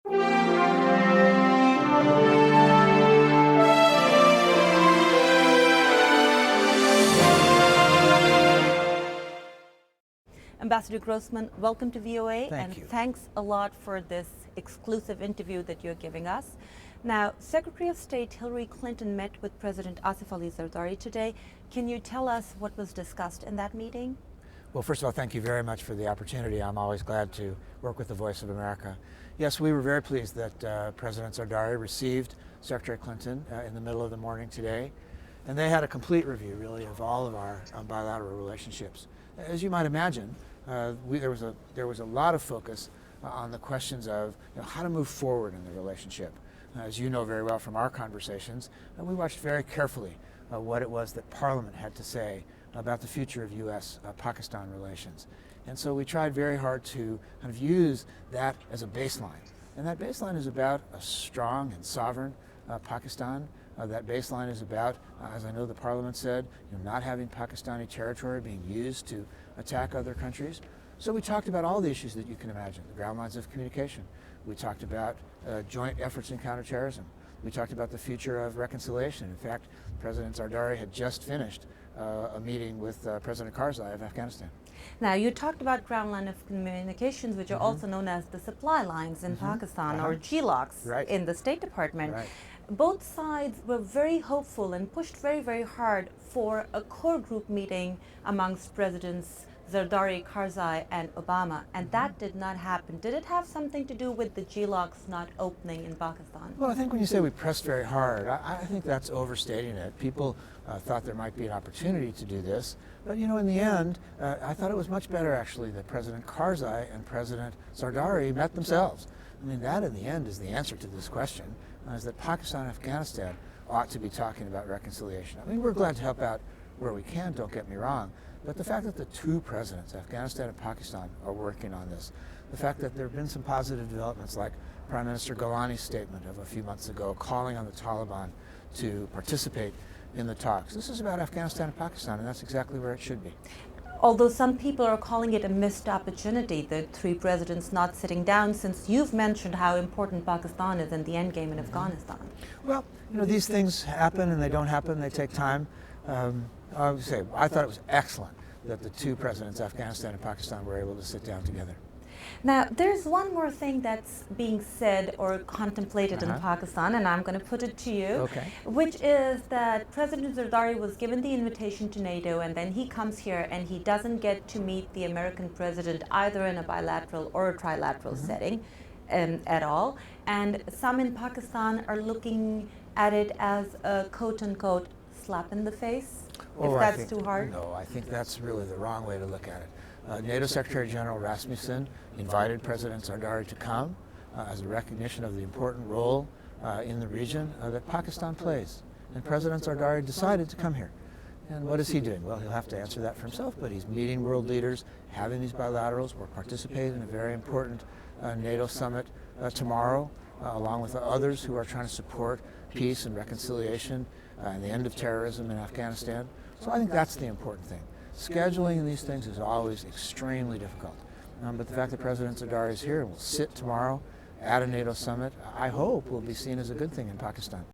Ambassador Grossman, welcome to VOA. Thank you. Thanks a lot for this exclusive interview that you're giving us. Now, Secretary of State Hillary Clinton met with President Asif Ali Zardari today. Can you tell us what was discussed in that meeting? Well, first of all, thank you very much for the opportunity. I'm always glad to work with the Voice of America. Yes, we were very pleased that President Zardari received Secretary Clinton in the middle of the morning today. And they had a complete review, really, of all of our bilateral relationships. As you might imagine, there was a lot of focus on the questions of how to move forward in the relationship. As you know very well from our conversations, we watched very carefully what it was that Parliament had to say about the future of U.S.-Pakistan relations. And so we tried very hard to kind of use that as a baseline. And that baseline is about a strong and sovereign Pakistan. That baseline is about, as I know the Parliament said, not having Pakistani territory being used to attack other countries. So we talked about all the issues that you can imagine, the ground lines of communication. We talked about joint efforts in counterterrorism. We talked about the future of reconciliation. In fact, President Zardari had just finished a meeting with President Karzai of Afghanistan. Now, you talked about ground line of communications, which are also known as the supply lines in Pakistan, or GLOCs in the State Department. Right. Both sides were very hopeful and pushed very, very hard for a core group meeting amongst Presidents Zardari, Karzai, and Obama, and that did not happen. Did it have something to do with the GLOCs not opening in Pakistan? Well, I think when you say we pressed very hard, I think that's overstating it. People thought there might be an opportunity to do this, but in the end, I thought it was much better actually that President Karzai and President Zardari met themselves. I mean, that in the end is the answer to this question, is that Pakistan and Afghanistan ought to be talking about reconciliation. I mean, we're glad to help out where we can, don't get me wrong, but the fact that the two presidents, Afghanistan and Pakistan, are working on this, the fact that there have been some positive developments like Prime Minister Gilani's statement of a few months ago calling on the Taliban to participate in the talks. This is about Afghanistan and Pakistan, and that's exactly where it should be. Although some people are calling it a missed opportunity, the three presidents not sitting down, since you've mentioned how important Pakistan is in the endgame in Afghanistan. Well, these things happen and they don't happen, they take time. I would say, I thought it was excellent that the two presidents, Afghanistan and Pakistan, were able to sit down together. Now, there's one more thing that's being said or contemplated in Pakistan, and I'm going to put it to you, which is that President Zardari was given the invitation to NATO, and then he comes here and he doesn't get to meet the American president either in a bilateral or a trilateral setting at all. And some in Pakistan are looking at it as a quote-unquote slap in the face, if that's too hard. No, I think that's really the wrong way to look at it. NATO Secretary General Rasmussen invited President Zardari to come as a recognition of the important role in the region that Pakistan plays. And President Zardari decided to come here. And what is he doing? Well, he'll have to answer that for himself, but he's meeting world leaders, having these bilaterals. We're participating in a very important NATO summit tomorrow, along with others who are trying to support peace and reconciliation and the end of terrorism in Afghanistan. So I think that's the important thing. Scheduling these things is always extremely difficult. But the fact that President Zardari is here and will sit tomorrow at a NATO summit, I hope will be seen as a good thing in Pakistan.